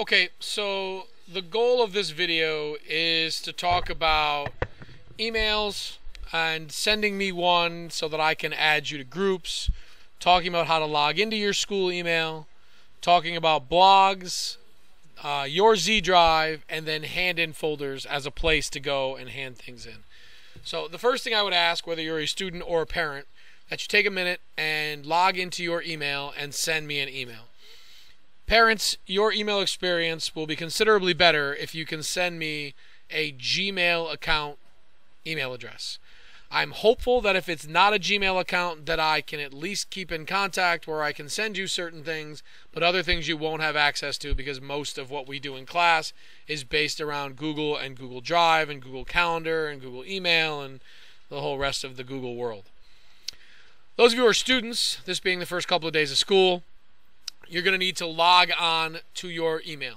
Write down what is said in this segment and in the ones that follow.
Okay, so the goal of this video is to talk about emails and sending me one so that I can add you to groups, talking about how to log into your school email, talking about blogs, your Z Drive, and then hand in folders as a place to go and hand things in. So the first thing I would ask, whether you're a student or a parent, that you take a minute and log into your email and send me an email. Parents, your email experience will be considerably better if you can send me a Gmail account email address. I'm hopeful that if it's not a Gmail account that I can at least keep in contact where I can send you certain things, but other things you won't have access to because most of what we do in class is based around Google and Google Drive and Google Calendar and Google Email and the whole rest of the Google world. Those of you who are students, this being the first couple of days of school, you're going to need to log on to your email.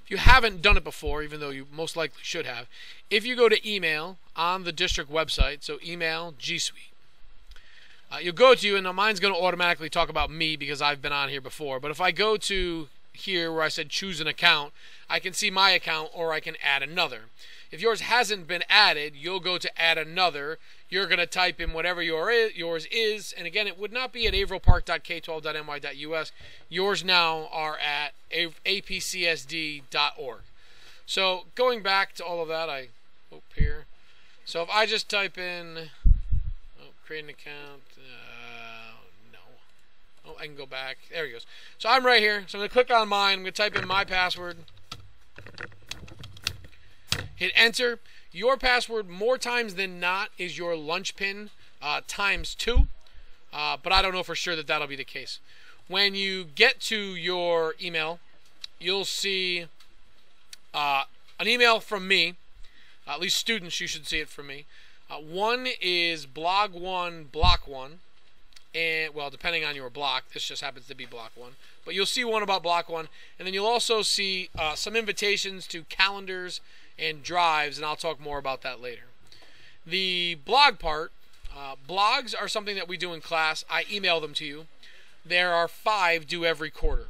If you haven't done it before, even though you most likely should have, if you go to email on the district website, so email G Suite, you'll go to, and now mine's going to automatically talk about me because I've been on here before, but if I go to here where I said choose an account, I can see my account or I can add another. If yours hasn't been added, you'll go to add another. You're going to type in whatever yours is, and again, it would not be at averillpark.k12.ny.us. Yours now are at apcsd.org. So going back to all of that, I hope here. So if I just type in, create an account, no. Oh, I can go back. There he goes. So I'm right here. So I'm going to click on mine. I'm going to type in my password. Hit enter. Your password, more times than not, is your lunch pin times 2. But I don't know for sure that that'll be the case. When you get to your email, you'll see an email from me. At least students, you should see it from me. One is blog1, block1. And, well, depending on your block, this just happens to be block1. But you'll see one about block1. And then you'll also see some invitations to calendars and drives, and I'll talk more about that later. The blog part, blogs are something that we do in class. I email them to you. There are 5 due every quarter.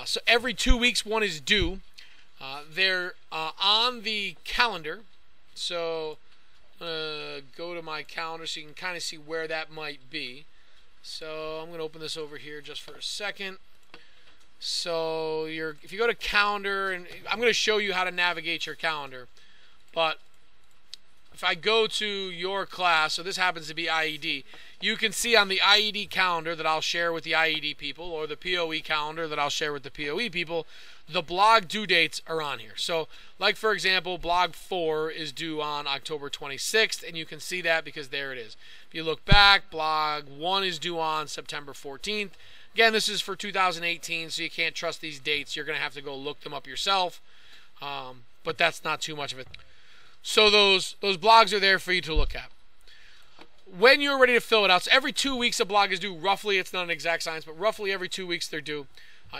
So every 2 weeks one is due. They're on the calendar. So go to my calendar so you can kind of see where that might be. So I'm going to open this over here just for a second. So if you go to calendar, and I'm going to show you how to navigate your calendar, but if I go to your class, so this happens to be IED, you can see on the IED calendar that I'll share with the IED people, or the POE calendar that I'll share with the POE people, the blog due dates are on here. So like for example, blog 4 is due on October 26th, and you can see that because there it is. If you look back, blog 1 is due on September 14th. Again, this is for 2018, so you can't trust these dates. You're going to have to go look them up yourself, but that's not too much of it. So those blogs are there for you to look at. When you're ready to fill it out, so every 2 weeks a blog is due, roughly. It's not an exact science, but roughly every 2 weeks they're due.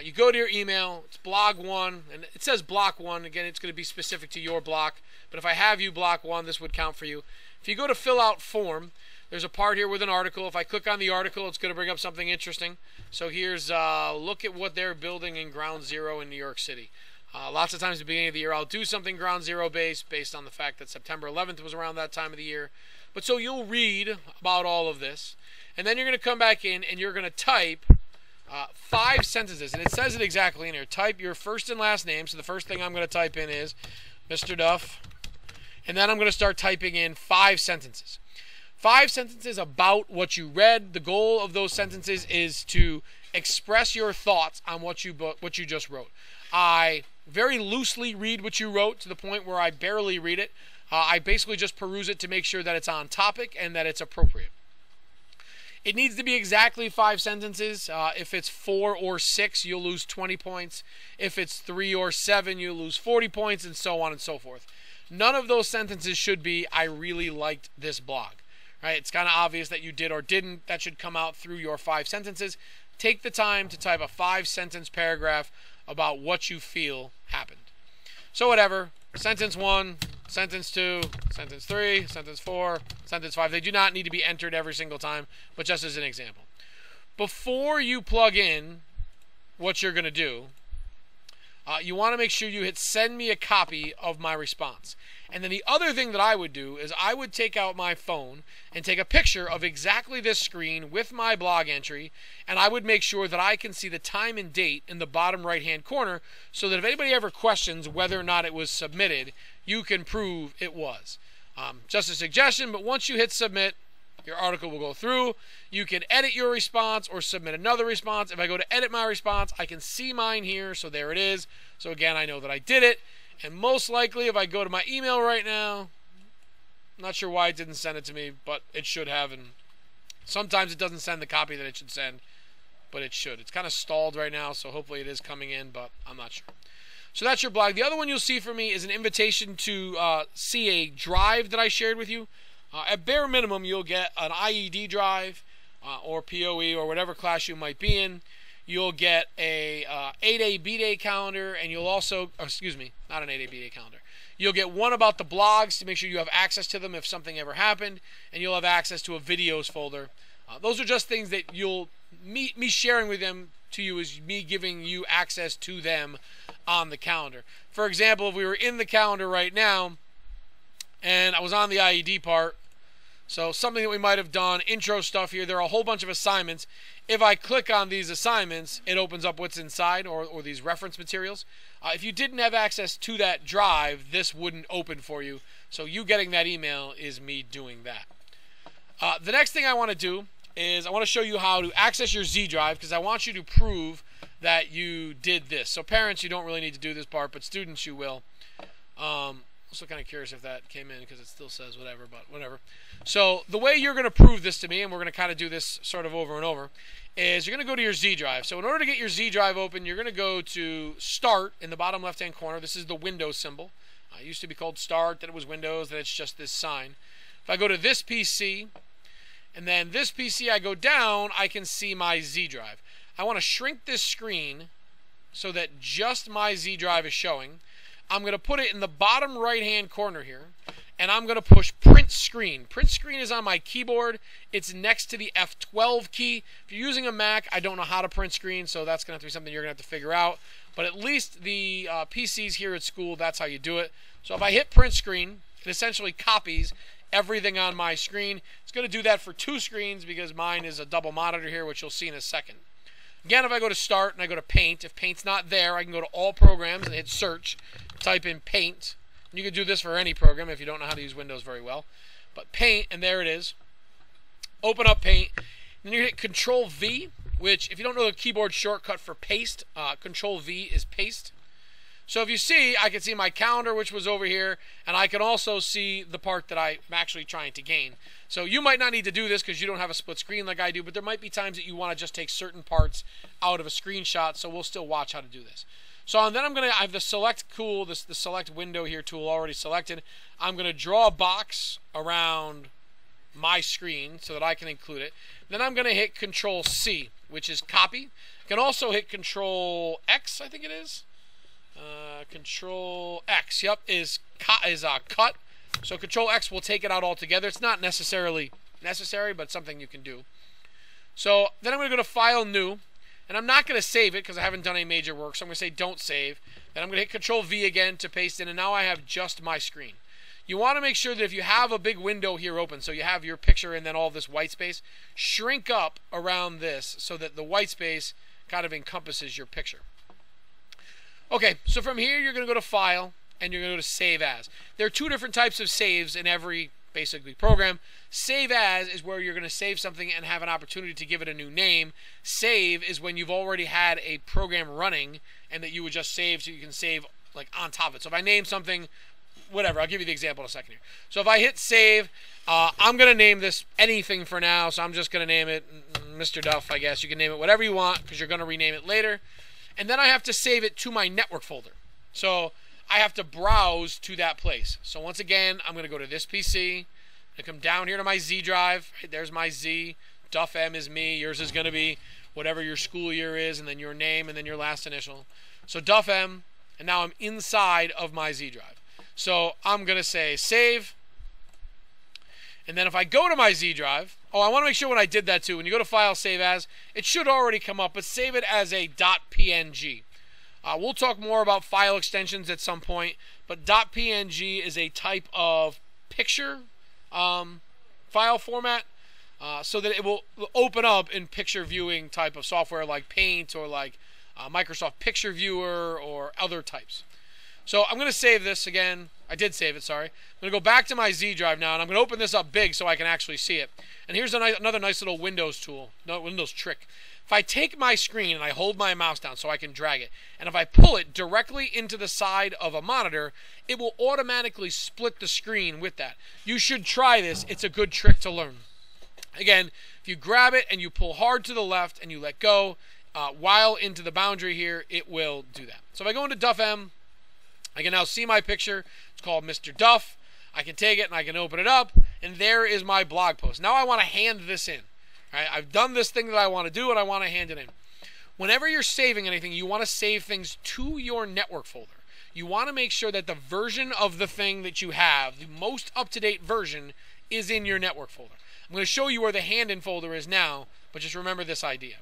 You go to your email, it's blog 1, and it says block 1. Again, it's going to be specific to your block, but if I have you block 1, this would count for you. If you go to fill out form, there's a part here with an article. If I click on the article, it's going to bring up something interesting. So here's look at what they're building in Ground Zero in New York City. Lots of times at the beginning of the year, I'll do something Ground Zero based on the fact that September 11th was around that time of the year. But so you'll read about all of this, and then you're going to come back in and you're going to type 5 sentences, and it says it exactly in here. Type your first and last name. So the first thing I'm going to type in is Mr. Duff, and then I'm going to start typing in 5 sentences. 5 sentences about what you read. The goal of those sentences is to express your thoughts on what you just wrote. I very loosely read what you wrote to the point where I barely read it. I basically just peruse it to make sure that it's on topic and that it's appropriate. It needs to be exactly 5 sentences. If it's 4 or 6, you'll lose 20 points. If it's 3 or 7, you'll lose 40 points, and so on and so forth. None of those sentences should be, I really liked this blog. Right? It's kind of obvious that you did or didn't. That should come out through your 5 sentences. Take the time to type a 5-sentence paragraph about what you feel happened. So whatever, sentence 1, sentence 2, sentence 3, sentence 4, sentence 5. They do not need to be entered every single time, but just as an example. Before you plug in what you're going to do, you want to make sure you hit send me a copy of my response. And then the other thing that I would do is I would take out my phone and take a picture of exactly this screen with my blog entry, and I would make sure that I can see the time and date in the bottom right-hand corner so that if anybody ever questions whether or not it was submitted, you can prove it was. Just a suggestion, but once you hit submit, your article will go through. You can edit your response or submit another response. If I go to edit my response, I can see mine here, so there it is. So again, I know that I did it. And most likely, if I go to my email right now, I'm not sure why it didn't send it to me, but it should have. And sometimes it doesn't send the copy that it should send, but it should. It's kind of stalled right now, so hopefully it is coming in, but I'm not sure. So that's your blog. The other one you'll see from me is an invitation to see a drive that I shared with you. At bare minimum, you'll get an IED drive or POE or whatever class you might be in. You'll get a 8A B-Day calendar, and you'll also, excuse me, not an 8A B-Day calendar. You'll get one about the blogs to make sure you have access to them if something ever happened, and you'll have access to a videos folder. Those are just things that you'll, me sharing with them to you is me giving you access to them on the calendar. For example, if we were in the calendar right now, and I was on the IED part, so something that we might have done, intro stuff here, there are a whole bunch of assignments. If I click on these assignments, it opens up what's inside or these reference materials. If you didn't have access to that drive, this wouldn't open for you. So you getting that email is me doing that. The next thing I want to do is I want to show you how to access your Z drive because I want you to prove that you did this. So parents, you don't really need to do this part, but students, you will. Also kind of curious if that came in because it still says whatever, but whatever. So the way you're going to prove this to me, and we're going to kind of do this sort of over and over, is you're going to go to your Z drive. So in order to get your Z drive open, you're going to go to Start in the bottom left-hand corner. This is the Windows symbol. It used to be called Start, then it was Windows, then it's just this sign. If I go to this PC, and then this PC I go down, I can see my Z drive. I want to shrink this screen so that just my Z drive is showing. I'm going to put it in the bottom right-hand corner here, and I'm going to push Print Screen. Print Screen is on my keyboard. It's next to the F12 key. If you're using a Mac, I don't know how to print screen, so that's going to have to be something you're going to have to figure out. But at least the PCs here at school, that's how you do it. So if I hit Print Screen, it essentially copies everything on my screen. It's going to do that for two screens because mine is a double monitor here, which you'll see in a second. Again, if I go to Start and I go to Paint, if Paint's not there, I can go to All Programs and hit Search. Type in Paint. You can do this for any program if you don't know how to use Windows very well. But Paint, and there it is. Open up Paint. Then you hit Control V, which if you don't know the keyboard shortcut for paste, Control V is paste. So if you see, I can see my calendar, which was over here, and I can also see the part that I'm actually trying to gain. So you might not need to do this because you don't have a split screen like I do, but there might be times that you want to just take certain parts out of a screenshot, so we'll still watch how to do this. So then I have the select the select window here tool already selected. I'm going to draw a box around my screen so that I can include it. Then I'm going to hit Control C, which is copy. You can also hit Control X, I think it is. Control X, yep, is cut. So Control X will take it out altogether. It's not necessarily necessary, but something you can do. So then I'm going to go to File, New. And I'm not going to save it because I haven't done any major work. So I'm going to say Don't Save. Then I'm going to hit Control V again to paste in. And now I have just my screen. You want to make sure that if you have a big window here open, so you have your picture and then all this white space, shrink up around this so that the white space kind of encompasses your picture. Okay, so from here you're going to go to File and you're going to go to Save As. There are two different types of saves in every basically program. Save As is where you're going to save something and have an opportunity to give it a new name. Save is when you've already had a program running and that you would just save so you can save like on top of it. So if I name something, whatever, I'll give you the example in a second here. So if I hit save, I'm going to name this anything for now. So I'm just going to name it Mr. Duff, I guess. You can name it whatever you want because you're going to rename it later. And then I have to save it to my network folder. So I have to browse to that place. So once again, I'm going to go to this PC. I come down here to my Z drive. Right, there's my Z. Duff M is me. Yours is going to be whatever your school year is, and then your name, and then your last initial. So Duff M, and now I'm inside of my Z drive. So I'm going to say save. And then if I go to my Z drive, I want to make sure when I did that too, when you go to File, Save As, it should already come up, but save it as a .png. We'll talk more about file extensions at some point, but .png is a type of picture file format, so that it will open up in picture viewing type of software like Paint or like Microsoft Picture Viewer or other types. So I'm going to save this again. I did save it, sorry. I'm going to go back to my Z drive now, and I'm going to open this up big so I can actually see it. And here's another nice little Windows tool, Windows trick. If I take my screen and I hold my mouse down so I can drag it, and if I pull it directly into the side of a monitor, it will automatically split the screen with that. You should try this. It's a good trick to learn. Again, if you grab it and you pull hard to the left and you let go while into the boundary here, it will do that. So if I go into DuffM, I can now see my picture. It's called Mr. Duff. I can take it and I can open it up, and there is my blog post. Now I want to hand this in. All right, I've done this thing that I want to do, and I want to hand it in. Whenever you're saving anything, you want to save things to your network folder. You want to make sure that the version of the thing that you have, the most up-to-date version, is in your network folder. I'm going to show you where the hand-in folder is now, but just remember this idea.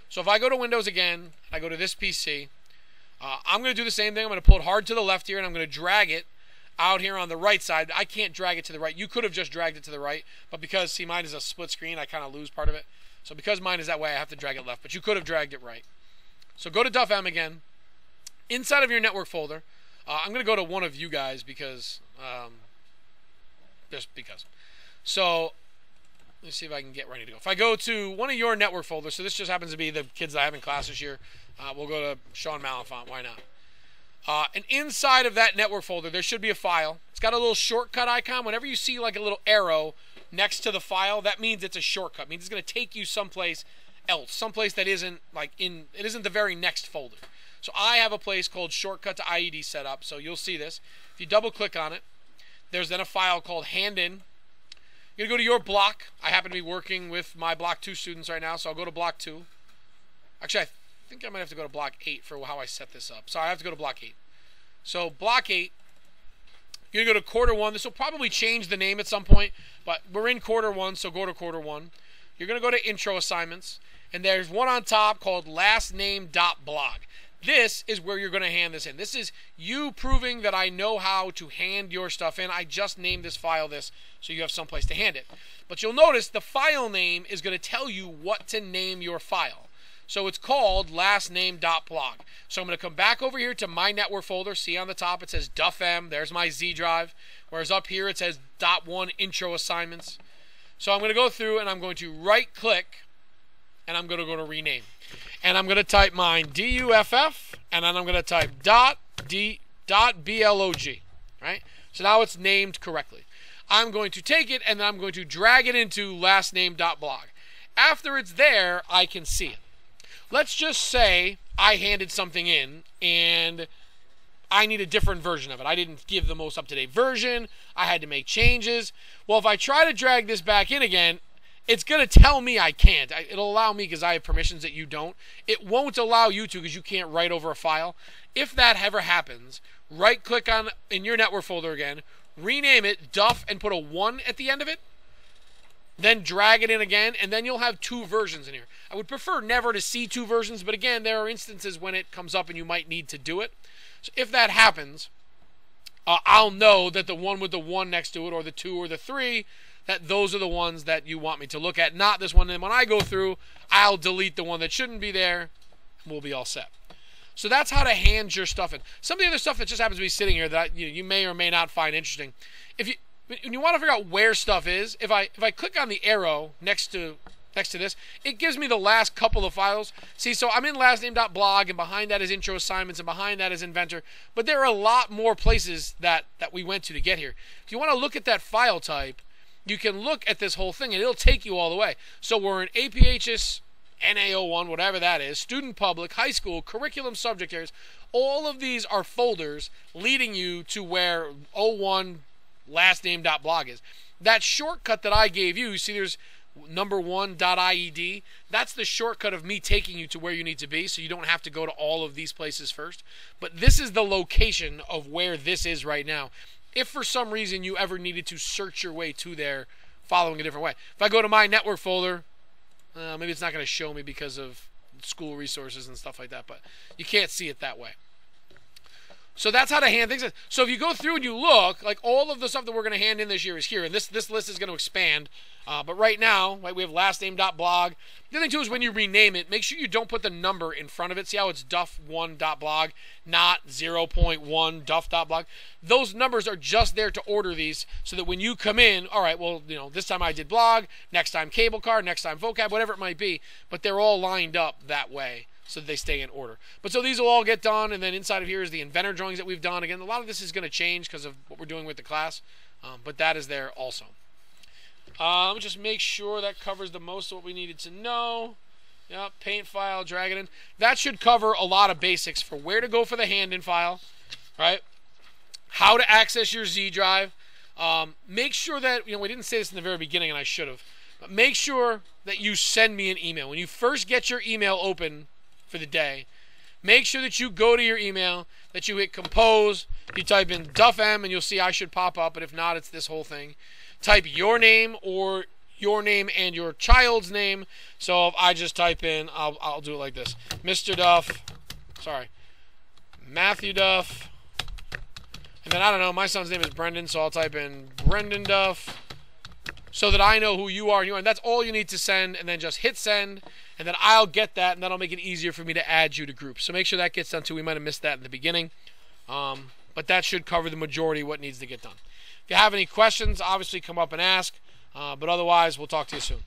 So if I go to Windows again, I go to this PC, I'm going to do the same thing. I'm going to pull it hard to the left here, and I'm going to drag it out here on the right side. I can't drag it to the right. You could have just dragged it to the right, but because, see, mine is a split screen, I kind of lose part of it. So because mine is that way, I have to drag it left, but you could have dragged it right. So go to DuffM again. Inside of your network folder, I'm going to go to one of you guys because, just because. So let's see if I can get ready to go. If I go to one of your network folders, so this just happens to be the kids that I have in class this year, we'll go to Sean Malenfant. Why not? And inside of that network folder, there should be a file. It's got a little shortcut icon. Whenever you see like a little arrow next to the file, that means it's a shortcut. It means it's going to take you someplace else, someplace that isn't like it isn't the very next folder. So I have a place called Shortcut to IED set up. So you'll see this. If you double click on it, there's then a file called Hand-In. You're going to go to your block. I happen to be working with my Block 2 students right now, so I'll go to Block 2. Actually, I think I might have to go to Block 8 for how I set this up. So I have to go to Block 8. So Block 8, you're going to go to Quarter 1. This will probably change the name at some point, but we're in Quarter 1, so go to Quarter 1. You're going to go to Intro Assignments, and there's one on top called lastname.blog. This is where you're going to hand this in. This is you proving that I know how to hand your stuff in. I just named this file this, so you have someplace to hand it. But you'll notice the file name is going to tell you what to name your file. So it's called lastname.blog. So I'm going to come back over here to my network folder. See on the top it says DuffM. There's my Z drive. Whereas up here it says .1 intro assignments. So I'm going to go through and I'm going to right click and I'm going to go to rename. And I'm going to type mine DUFF and then I'm going to type .blog. Right? So now it's named correctly. I'm going to take it and then I'm going to drag it into lastname.blog. After it's there, I can see it. Let's just say I handed something in and I need a different version of it. I didn't give the most up-to-date version. I had to make changes. Well, if I try to drag this back in again, it's going to tell me I can't. It'll allow me because I have permissions that you don't. It won't allow you to because you can't write over a file. If that ever happens, right-click on in your network folder again, rename it Duff and put a 1 at the end of it. Then drag it in again, and then you'll have 2 versions in here. I would prefer never to see 2 versions, but again, there are instances when it comes up and you might need to do it. So if that happens, I'll know that the one with the 1 next to it, or the 2 or the 3, that those are the ones that you want me to look at, not this one. And when I go through, I'll delete the one that shouldn't be there, and we'll be all set. So that's how to hand your stuff in. Some of the other stuff that just happens to be sitting here that you may or may not find interesting. When you want to figure out where stuff is, if I click on the arrow next to this, it gives me the last couple of files. See, so I'm in lastname.blog, and behind that is intro assignments, and behind that is inventor. But there are a lot more places that we went to get here. If you want to look at that file type, you can look at this whole thing, and it'll take you all the way. So we're in APHS, NA01, whatever that is, student public, high school, curriculum subject areas. All of these are folders leading you to where 01 lastname.blog is. That shortcut that I gave you, see there's #1.ied, that's the shortcut of me taking you to where you need to be, so you don't have to go to all of these places first. But this is the location of where this is right now. If for some reason you ever needed to search your way to there following a different way. If I go to my network folder, maybe it's not going to show me because of school resources and stuff like that, but you can't see it that way. So that's how to hand things in. So if you go through and you look, like all of the stuff that we're going to hand in this year is here, and this list is going to expand. But right now, right, we have lastname.blog. The other thing too is when you rename it, make sure you don't put the number in front of it. See how it's duff1.blog, not 0.1 duff.blog. Those numbers are just there to order these so that when you come in, all right, well, you know, this time I did blog, next time cable car, next time vocab, whatever it might be, but they're all lined up that way so that they stay in order. But so these will all get done, and then inside of here is the inventor drawings that we've done. Again, a lot of this is going to change because of what we're doing with the class, but that is there also. Let me just make sure that covers the most of what we needed to know. Yep, paint file, drag it in. That should cover a lot of basics for where to go for the hand-in file, right? How to access your Z drive. Make sure that, you know, we didn't say this in the very beginning, and I should have. But make sure that you send me an email. When you first get your email open for the day, make sure that you go to your email, that you hit compose, you type in duffm, and you'll see I should pop up, but if not, it's this whole thing. Type your name or your name and your child's name. So if I just type in, I'll do it like this. Mr. Duff, sorry, Matthew Duff, and then I don't know, my son's name is Brendan, so I'll type in Brendan Duff so that I know who you are, and that's all you need to send, and then just hit send, and then I'll get that, and that'll make it easier for me to add you to groups. So make sure that gets done too. We might have missed that in the beginning, but that should cover the majority of what needs to get done. If you have any questions, obviously come up and ask, but otherwise, we'll talk to you soon.